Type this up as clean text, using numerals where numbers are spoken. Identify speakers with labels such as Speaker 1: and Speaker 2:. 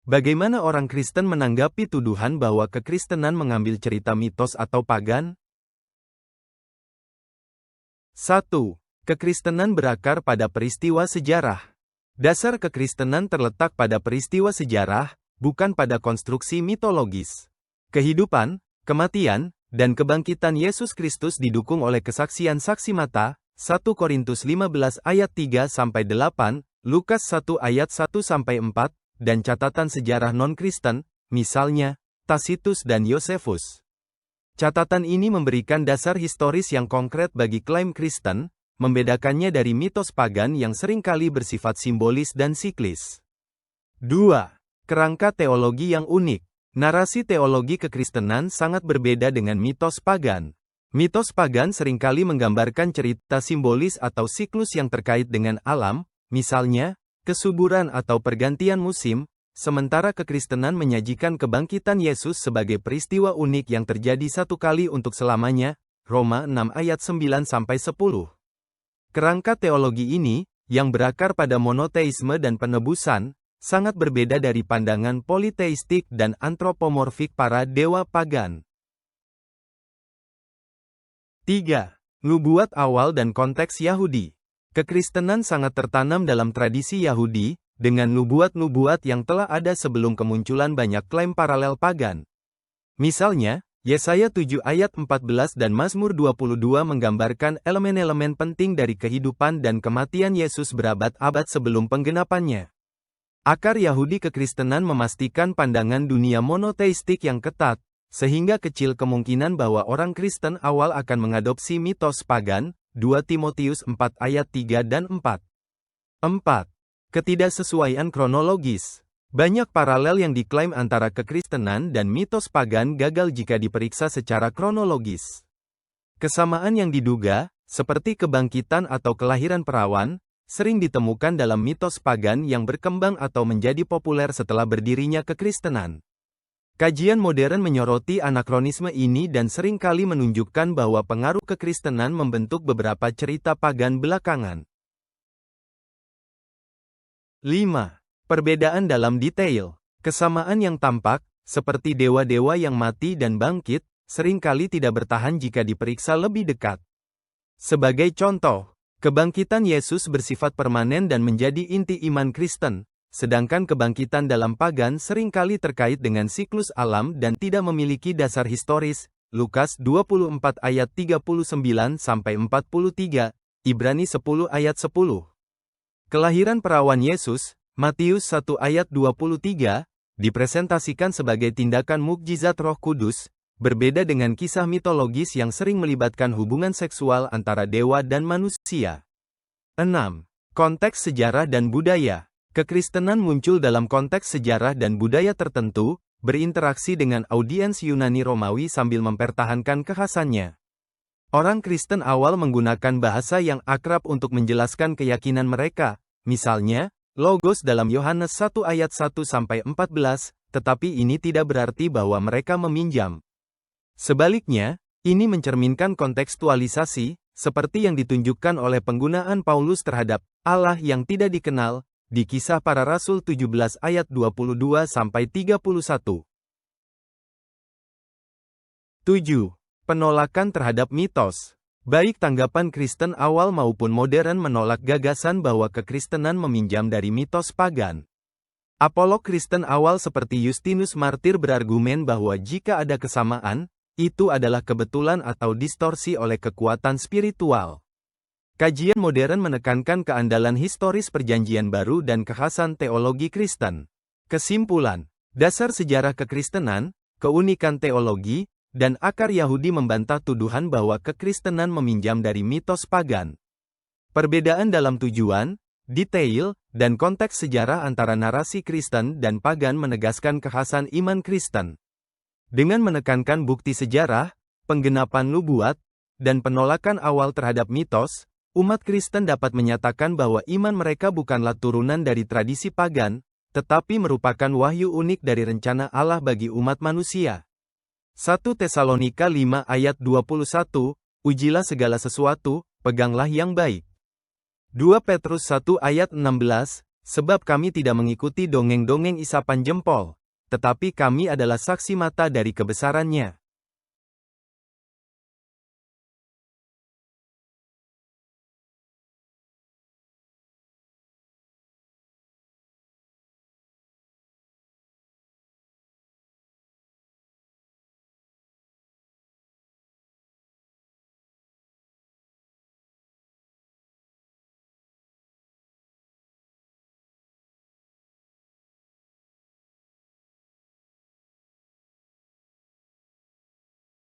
Speaker 1: Bagaimana orang Kristen menanggapi tuduhan bahwa kekristenan mengambil cerita mitos atau pagan? 1. Kekristenan berakar pada peristiwa sejarah. Dasar kekristenan terletak pada peristiwa sejarah, bukan pada konstruksi mitologis. Kehidupan, kematian, dan kebangkitan Yesus Kristus didukung oleh kesaksian saksi mata, 1 Korintus 15 ayat 3-8, Lukas 1 ayat 1-4, dan catatan sejarah non-Kristen, misalnya, Tacitus dan Yosefus. Catatan ini memberikan dasar historis yang konkret bagi klaim Kristen, membedakannya dari mitos pagan yang seringkali bersifat simbolis dan siklis. 2. Kerangka teologi yang unik. Narasi teologi kekristenan sangat berbeda dengan mitos pagan. Mitos pagan seringkali menggambarkan cerita simbolis atau siklus yang terkait dengan alam, misalnya, kesuburan atau pergantian musim, sementara kekristenan menyajikan kebangkitan Yesus sebagai peristiwa unik yang terjadi satu kali untuk selamanya, Roma 6 ayat 9-10. Kerangka teologi ini, yang berakar pada monoteisme dan penebusan, sangat berbeda dari pandangan politeistik dan antropomorfik para dewa pagan. 3. Nubuat awal dan konteks Yahudi. Kekristenan sangat tertanam dalam tradisi Yahudi, dengan nubuat-nubuat yang telah ada sebelum kemunculan banyak klaim paralel pagan. Misalnya, Yesaya 7 ayat 14 dan Mazmur 22 menggambarkan elemen-elemen penting dari kehidupan dan kematian Yesus berabad-abad sebelum penggenapannya. Akar Yahudi kekristenan memastikan pandangan dunia monoteistik yang ketat, sehingga kecil kemungkinan bahwa orang Kristen awal akan mengadopsi mitos pagan, 2 Timotius 4 ayat 3 dan 4. 4. Ketidaksesuaian kronologis. Banyak paralel yang diklaim antara kekristenan dan mitos pagan gagal jika diperiksa secara kronologis. Kesamaan yang diduga, seperti kebangkitan atau kelahiran perawan, sering ditemukan dalam mitos pagan yang berkembang atau menjadi populer setelah berdirinya kekristenan. Kajian modern menyoroti anakronisme ini dan seringkali menunjukkan bahwa pengaruh kekristenan membentuk beberapa cerita pagan belakangan. 5. Perbedaan dalam detail. Kesamaan yang tampak, seperti dewa-dewa yang mati dan bangkit, seringkali tidak bertahan jika diperiksa lebih dekat. Sebagai contoh, kebangkitan Yesus bersifat permanen dan menjadi inti iman Kristen, sedangkan kebangkitan dalam pagan seringkali terkait dengan siklus alam dan tidak memiliki dasar historis. Lukas 24 ayat 39-43, Ibrani 10 ayat 10. Kelahiran perawan Yesus, Matius 1 ayat 23, dipresentasikan sebagai tindakan mukjizat Roh Kudus, berbeda dengan kisah mitologis yang sering melibatkan hubungan seksual antara dewa dan manusia. 6. Konteks sejarah dan budaya. Kekristenan muncul dalam konteks sejarah dan budaya tertentu, berinteraksi dengan audiens Yunani Romawi sambil mempertahankan kekhasannya. Orang Kristen awal menggunakan bahasa yang akrab untuk menjelaskan keyakinan mereka, misalnya, Logos dalam Yohanes 1 ayat 1-14, tetapi ini tidak berarti bahwa mereka meminjam. Sebaliknya, ini mencerminkan kontekstualisasi, seperti yang ditunjukkan oleh penggunaan Paulus terhadap Allah yang tidak dikenal, di Kisah Para Rasul 17 ayat 22-31. 7. Penolakan terhadap mitos. Baik tanggapan Kristen awal maupun modern menolak gagasan bahwa kekristenan meminjam dari mitos pagan. Apolog Kristen awal seperti Justinus Martir berargumen bahwa jika ada kesamaan, itu adalah kebetulan atau distorsi oleh kekuatan spiritual. Kajian modern menekankan keandalan historis Perjanjian Baru dan kekhasan teologi Kristen. Kesimpulan, dasar sejarah kekristenan, keunikan teologi, dan akar Yahudi membantah tuduhan bahwa kekristenan meminjam dari mitos pagan. Perbedaan dalam tujuan, detail, dan konteks sejarah antara narasi Kristen dan pagan menegaskan kekhasan iman Kristen. Dengan menekankan bukti sejarah, penggenapan nubuat, dan penolakan awal terhadap mitos, umat Kristen dapat menyatakan bahwa iman mereka bukanlah turunan dari tradisi pagan, tetapi merupakan wahyu unik dari rencana Allah bagi umat manusia. 1 Tesalonika 5 ayat 21, ujilah segala sesuatu, peganglah yang baik. 2 Petrus 1 ayat 16, Sebab kami tidak mengikuti dongeng-dongeng isapan jempol, tetapi kami adalah saksi mata dari kebesarannya.